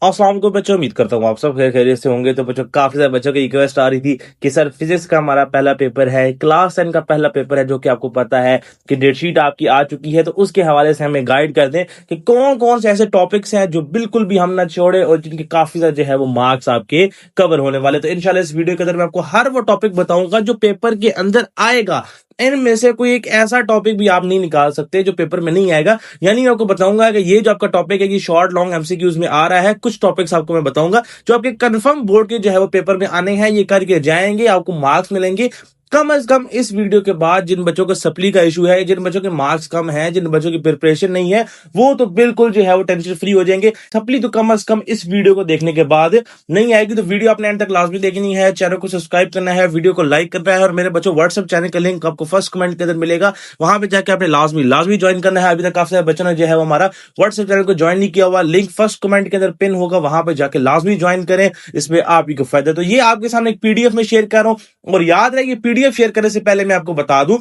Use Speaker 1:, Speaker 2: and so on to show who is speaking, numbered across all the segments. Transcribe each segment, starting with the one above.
Speaker 1: अस्सलाम वालेकुम बच्चों, उम्मीद करता हूँ आप सब खैरियत से होंगे। तो बच्चों, काफी सारे बच्चों की रिक्वेस्ट आ रही थी कि सर फिजिक्स का हमारा पहला पेपर है, क्लास 10 का पहला पेपर है, जो कि आपको पता है कि डेटशीट आपकी आ चुकी है। तो उसके हवाले से हमें गाइड कर दें कि कौन कौन से ऐसे टॉपिक्स हैं जो बिल्कुल भी हम ना छोड़े और जिनके काफी सारे जो है वो मार्क्स आपके कवर होने वाले। तो इंशाल्लाह इस वीडियो के अंदर मैं आपको हर वो टॉपिक बताऊंगा जो पेपर के अंदर आएगा। इनमें से कोई एक ऐसा टॉपिक भी आप नहीं निकाल सकते जो पेपर में नहीं आएगा। यानी मैं आपको बताऊंगा कि ये जो आपका टॉपिक है, ये शॉर्ट लॉन्ग एमसीक्यूज में आ रहा है। कुछ टॉपिक्स आपको मैं बताऊंगा जो आपके कंफर्म बोर्ड के जो है वो पेपर में आने हैं, ये करके जाएंगे, आपको मार्क्स मिलेंगे। कम से कम इस वीडियो के बाद जिन बच्चों को सप्ली का इशू है, जिन बच्चों के मार्क्स कम है, जिन बच्चों की प्रिपरेशन नहीं है, वो तो बिल्कुल जो है वो टेंशन फ्री हो जाएंगे। सप्ली तो कम से कम इस वीडियो को देखने के बाद नहीं आएगी। तो वीडियो आपने एंड तक लाजमी देखनी है, चैनल को सब्सक्राइब करना है, वीडियो को लाइक करना है। और मेरे बच्चों, व्हाट्सएप चैनल का लिंक आपको फर्स्ट कमेंट के अंदर मिलेगा, वहां पे जाके आपने लाजमी लाजमी ज्वाइन करना है। अभी तक काफी सारे बच्चों ने जो है वो हमारा व्हाट्सएप चैनल को ज्वाइन नहीं किया हुआ, लिंक फर्स्ट कमेंट के अंदर पिन होगा, वहां पे जाके लाजमी ज्वाइन करें, इसमें आप ही को फायदा। तो ये आपके सामने एक पीडीएफ में शेयर कर रहा हूं, और याद रहे ये पीडीएफ शेयर करने से पहले मैं आपको बता दूं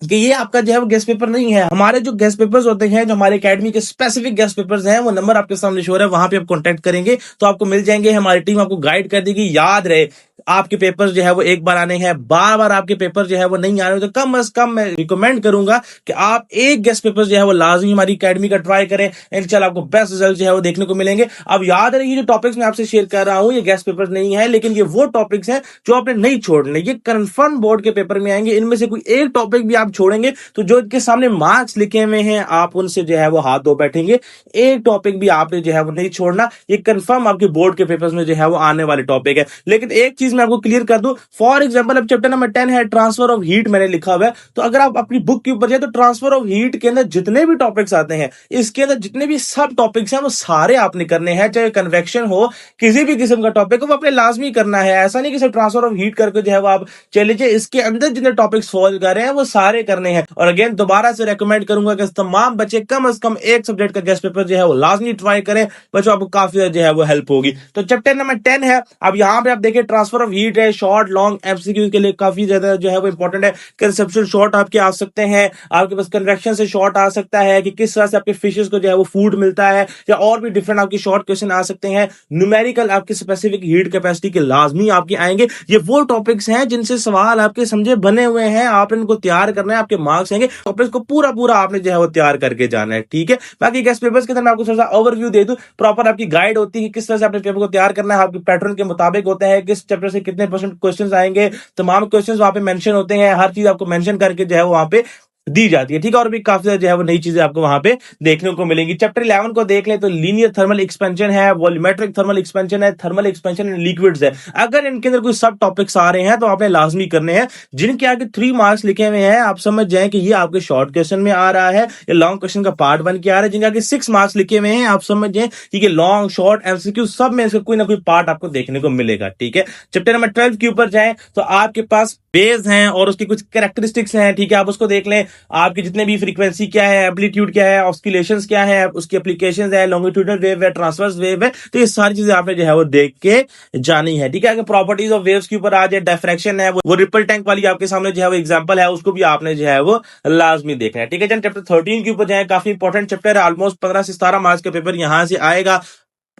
Speaker 1: कि ये आपका जो है वो गेस्ट पेपर नहीं है। हमारे जो गेस्ट पेपर्स होते हैं, जो हमारे एकेडमी के स्पेसिफिक गेस्ट पेपर्स हैं, वो नंबर आपके सामने शो है, वहां पे आप कांटेक्ट करेंगे तो आपको मिल जाएंगे। हमारी टीम आपको गाइड कर देगी। याद रहे, आपके पेपर्स जो है वो एक बार आने हैं, बार बार आपके पेपर जो है वो नहीं आ रहे। तो कम से कम मैं रिकमेंड करूंगा कि आप एक गेस्ट पेपर जो है वो लाजमी हमारी एकेडमी का ट्राई करें। इंशाल्लाह आपको बेस्ट रिजल्ट जो है वो देखने को मिलेंगे। अब याद रहे, ये जो टॉपिक्स मैं आपसे शेयर कर रहा हूं, ये गेस्ट पेपर नहीं है, लेकिन ये वो टॉपिक्स हैं जो आपने नहीं छोड़ने, ये कंफर्म बोर्ड के पेपर में आएंगे। इनमें से कोई एक टॉपिक भी आप छोड़ेंगे तो जो इनके सामने मार्क्स लिखे हुए हैं, आप उनसे जो है वो हाथ धो बैठेंगे। एक टॉपिक भी आपने जो है वो नहीं छोड़ना, ये कंफर्म आपके बोर्ड के पेपर्स में जो है वो आने वाले टॉपिक है। लेकिन एक चीज मैं आपको क्लियर कर दूं, फॉर एग्जांपल अब चैप्टर नंबर 10 है, ट्रांसफर ऑफ हीट मैंने लिखा हुआ है। तो अगर आप अपनी बुक के ऊपर जाए तो ट्रांसफर ऑफ हीट के अंदर जितने भी टॉपिक्स आते हैं, इसके अंदर जितने भी सब टॉपिक्स हैं, वो सारे आपने करने हैं। चाहे कन्वेक्शन हो, किसी भी किस्म का टॉपिक हो, वो आपने लाजमी करना है। ऐसा नहीं कि सिर्फ ट्रांसफर ऑफ हीट करके जो है वो आप चले जाए, इसके अंदर जितने टॉपिक्स फॉल कर रहे हैं वो सारे करने हैं। और अगेन दोबारा से रेकमेंड करूंगा कि तमाम बच्चे कम से कम एक सब्जेक्ट का गेस्ट पेपर जो है वो लाजमी ट्राई करें। बच्चों, आपको काफी जो है वो हेल्प होगी। तो चैप्टर नंबर 10 है। अब यहाँ पे आप देखिए, ट्रांसफर ऑफ हीट है, शॉर्ट लॉन्ग एमसीक्यू के लिए काफी ज्यादा जो है वो इंपॉर्टेंट है। कंसेप्चुअल शॉर्ट आपके आ सकते हैं, आपके पास कन्वेक्शन से शॉर्ट आ सकता है कि किस तरह से आपके फिशेस को जो है वो फूड मिलता है, या और भी डिफरेंट आपकी शॉर्ट क्वेश्चन आ सकते हैं। न्यूमेरिकल आपकी स्पेसिफिक हीट कैपेसिटी के लाजमी आपके आएंगे। ये वो टॉपिक्स हैं जिनसे सवाल आपके समझे बने हुए हैं, आप इनको तैयार करना है, आपके मार्क्स आएंगे। टॉपिक्स को पूरा पूरा आपने जो है वो तैयार करके जाना है, ठीक है। बाकी गेस्ट पेपर्स के अंदर मैं आपको थोड़ा सा ओवरव्यू दे दूं, प्रॉपर आपकी गाइड होती है किस तरह से अपने पेपर को तैयार करना है, आपके पैटर्न के मुताबिक होता है, किस चैप्टर से कितने परसेंट क्वेश्चंस आएंगे, तमाम क्वेश्चंस वहां पे मेंशन होते हैं। हर चीज आपको मेंशन करके जो है वो वहां पे दी जाती है, ठीक है। और भी काफी सारी जो है वो नई चीजें आपको वहां पे देखने को मिलेंगी। चैप्टर 11 को देख लें तो लीनियर थर्मल एक्सपेंशन है, वॉल्यूमेट्रिक थर्मल एक्सपेंशन है, थर्मल एक्सपेंशन इन लिक्विड्स है। अगर इनके अंदर कोई सब टॉपिक्स आ रहे हैं तो आपने लाजमी करने हैं। जिनके आगे 3 मार्क्स लिखे हुए हैं, आप समझ जाएं कि ये आपके शॉर्ट क्वेश्चन में आ रहा है, या लॉन्ग क्वेश्चन का पार्ट बन के आ रहा है। जिनके आगे 6 मार्क्स लिखे हुए हैं, आप समझ जाएं कि लॉन्ग शॉर्ट एमसीक्यू सब में इसका कोई ना कोई पार्ट आपको देखने को मिलेगा, ठीक है। चैप्टर नंबर 12 के ऊपर जाए तो आपके पास बेस हैं और उसकी कुछ कैरेक्टरिस्टिक्स हैं, ठीक है। आप उसको देख लें, आपके जितने भी फ्रीक्वेंसी क्या है, एम्पलीट्यूड क्या है, ऑस्किलेशंस क्या है, उसकी एप्लीकेशंस है, लॉन्गिट्यूडनल वेव है, ट्रांसवर्स वेव है। तो ये सारी चीजें आपने जो है वो देख के जानी है, ठीक है। अगर प्रॉपर्टीज ऑफ वेव्स के ऊपर आ जाए, डिफ्रैक्शन है, वो रिपल टैंक वाली आपके सामने जो है वो एग्जांपल है, उसको भी आपने जो है वो लाजमी देखना है, ठीक है। चैप्टर 13 के ऊपर जाए, काफी इंपॉर्टेंट चैप्टर है, ऑलमोस्ट 15 से 17 मार्क्स का पेपर यहां से आएगा।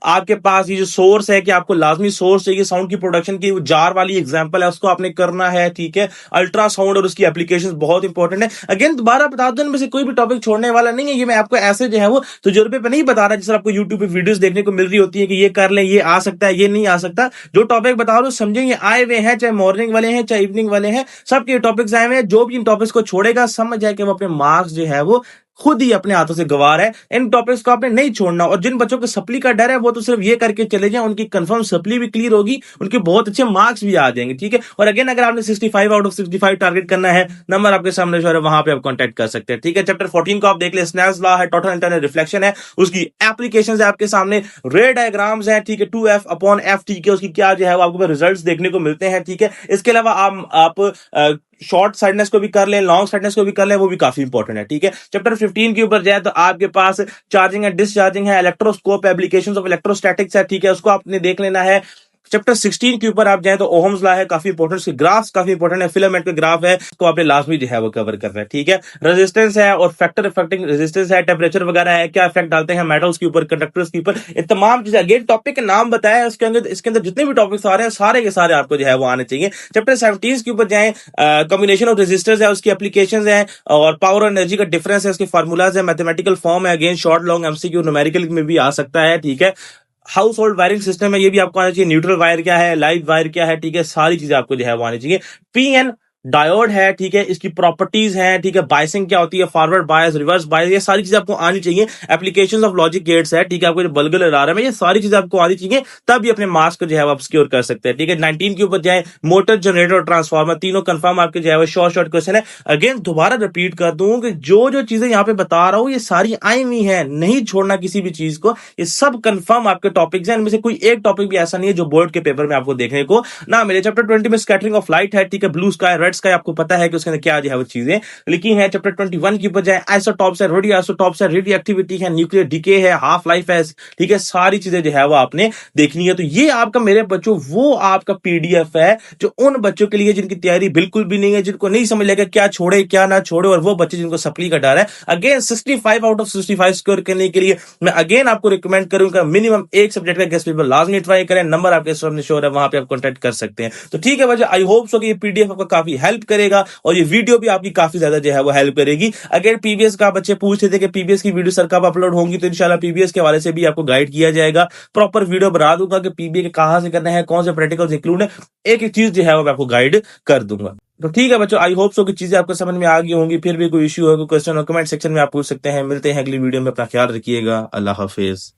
Speaker 1: आपके पास ये जो सोर्स है कि आपको लाजमी सोर्स चाहिए साउंड की प्रोडक्शन की, जार वाली एग्जांपल है, उसको आपने करना है, ठीक है। अल्ट्रासाउंड और उसकी एप्लीकेशंस बहुत इंपॉर्टेंट है। अगेन दोबारा बता दूं, इनमें से कोई भी टॉपिक छोड़ने वाला नहीं है। ये मैं आपको ऐसे जो है वो तजुर्बे पे नहीं बता रहा, जिस आपको यूट्यूब पे वीडियोस देखने को मिल रही होती है कि ये कर लें, ये आ सकता है, ये नहीं आ सकता। जो टॉपिक बता रहा हूं समझें, ये आए हुए हैं, चाहे मॉर्निंग वाले हैं चाहे इवनिंग वाले हैं, सबके टॉपिक्स आए हुए हैं। जो भी इन टॉपिक्स को छोड़ेगा, समझ जाए कि वो अपने मार्क्स जो है वो खुद ही अपने हाथों से गंवा रहा है। इन टॉपिक्स को आपने नहीं छोड़ना। और जिन बच्चों को सप्ली का डर है, वो तो सिर्फ ये करके चले जाएं, उनकी कंफर्म सप्ली भी क्लियर होगी, उनके बहुत अच्छे मार्क्स भी आ जाएंगे, ठीक है। और अगेन, अगर आपने 65 आउट ऑफ 65 टारगेट करना है, नंबर आपके सामने जो है वहां पे आप कांटेक्ट कर सकते हैं, ठीक है। चैप्टर 14 को आप देख ले, स्नेल्स लॉ है, टोटल इंटरनल रिफ्लेक्शन है, उसकी एप्लीकेशंस है आपके सामने, रे डायग्राम्स है, ठीक है, 2f अपॉन f, ठीक है, उसकी क्या जो है वो आपको रिजल्ट्स देखने को मिलते हैं, ठीक है। इसके अलावा आप शॉर्ट साइडनेस को भी कर लें, लॉन्ग साइडनेस को भी कर लें, वो भी काफी इंपॉर्टेंट है, ठीक है। चैप्टर 15 के ऊपर जाए तो आपके पास चार्जिंग एंड डिस्चार्जिंग है, इलेक्ट्रोस्कोप, एप्लीकेशंस ऑफ इलेक्ट्रोस्टैटिक्स है, ठीक है, उसको आपने देख लेना है। चैप्टर 16 के ऊपर आप जाए तो ओहम्स लॉ है, काफी इंपॉर्टेंट, ग्राफ्स काफी इंपॉर्टेंट है, फिलामेंट का ग्राफ है, तो आपने लास्ट में जो है वो कवर करना है, ठीक है। रेजिस्टेंस है और फैक्टर इफेक्टिंग रेजिस्टेंस है, टेम्परेचर वगैरह है, क्या इफेक्ट डालते हैं मेटल्स के ऊपर, कंडक्टर्स के ऊपर, ये तमाम चीजें अगेन टॉपिक के नाम बताया है उसके अंदर, इसके अंदर जितने भी टॉपिक्स आ रहे हैं सारे के सारे आपको जो है वो आने चाहिए। चैप्टर 17 के ऊपर जाए, कॉम्बिनेशन ऑफ रेजिस्टर्स है, उसकी एप्लीकेशंस है और पावर और एनर्जी का डिफरेंस है, उसके फार्मूलाज है, मैथमेटिकल फॉर्म है, again short long MCQ numerical में भी आ सकता है, ठीक है। हाउस होल्ड वायरिंग सिस्टम है, ये भी आपको आना चाहिए, न्यूट्रल वायर क्या है, लाइव वायर क्या है, ठीक है, सारी चीजें आपको जो है वो आनी चाहिए। पीएन डायोड है, ठीक है, इसकी प्रॉपर्टीज हैं, ठीक है, बायसिंग क्या होती है, फॉरवर्ड बायस, रिवर्स बायस, ये सारी चीजें आपको आनी चाहिए। एप्लीकेशंस ऑफ लॉजिक गेट्स है, ठीक है, आपको जो बल्ब लगा रहा है ये सारी चीजें आपको आनी चाहिए, तब ये अपने मार्क्स को जो है आप सिक्योर कर सकते हैं, ठीक है। 19 के ऊपर जाए, मोटर, जनरेटर और ट्रांसफार्मर, तीनों कंफर्म आपके जो है वो शॉर्ट क्वेश्चन है। अगेन दोबारा रिपीट कर दूं कि जो जो चीजें यहाँ पे बता रहा हूं ये सारी आई हुई है, नहीं छोड़ना किसी भी चीज को, ये सब कंफर्म आपके टॉपिक्स हैं, इनमें से कोई एक टॉपिक भी ऐसा नहीं है जो बोर्ड के पेपर में आपको देखने को ना मिले। चैप्टर 20 में स्कैटरिंग ऑफ लाइट है, ठीक है, ब्लू स्काई, रेड स्काई, आपको पता है कि उसके अंदर क्या जो है वो चीजें लिखी हैं। चैप्टर 21 की बजाय आइसोटॉप्स है, रेडियो आइसोटॉप्स है, रेडियो एक्टिविटी है, न्यूक्लियर डीके है, हाफ लाइफ है, ठीक है, सारी चीजें जो है वो आपने देखनी है। तो ये आपका मेरे बच्चों वो आपका पीडीएफ है जो उन बच्चों के लिए जिनकी तैयारी बिल्कुल भी नहीं है, जिनको नहीं समझ लगेगा क्या छोड़े क्या ना छोड़े, और वो बच्चे जिनको सप्ली का डर है। अगेन 65 आउट ऑफ 65 स्कोर करने के लिए मैं अगेन आपको रिकमेंड करूंगा मिनिमम एक सब्जेक्ट का गेस्ट पेपर लाजमी ट्राई करें। नंबर आपके सामने शो है, वहां पे आप कॉन्टेक्ट कर सकते हैं। तो ठीक है बच्चों, आई होप सो कि ये पीडीएफ आपको काफी हेल्प करेगा और ये वीडियो भी आपकी काफी ज्यादा जो है वो हेल्प करेगी। अगर पीबीएस का बच्चे पूछते थे कि पीबीएस की वीडियो सर कब अपलोड होंगी, तो इंशाल्लाह पीबीएस के हवाले से भी आपको गाइड किया जाएगा। प्रॉपर वीडियो बना दूंगा कि पीबीए कहां से करना है, कौन से प्रैक्टिकल्स इंक्लूड है, एक एक चीज जो है वो मैं आपको गाइड कर दूंगा। तो ठीक है बच्चों, आई होप सो कि चीजें आपको समझ में आ गई होंगी। फिर भी कोई इश्यू हो, कोई क्वेश्चन हो, कमेंट सेक्शन में आप पूछ सकते हैं। मिलते हैं अगली वीडियो में, अपना ख्याल रखिएगा। अल्लाह हाफिज।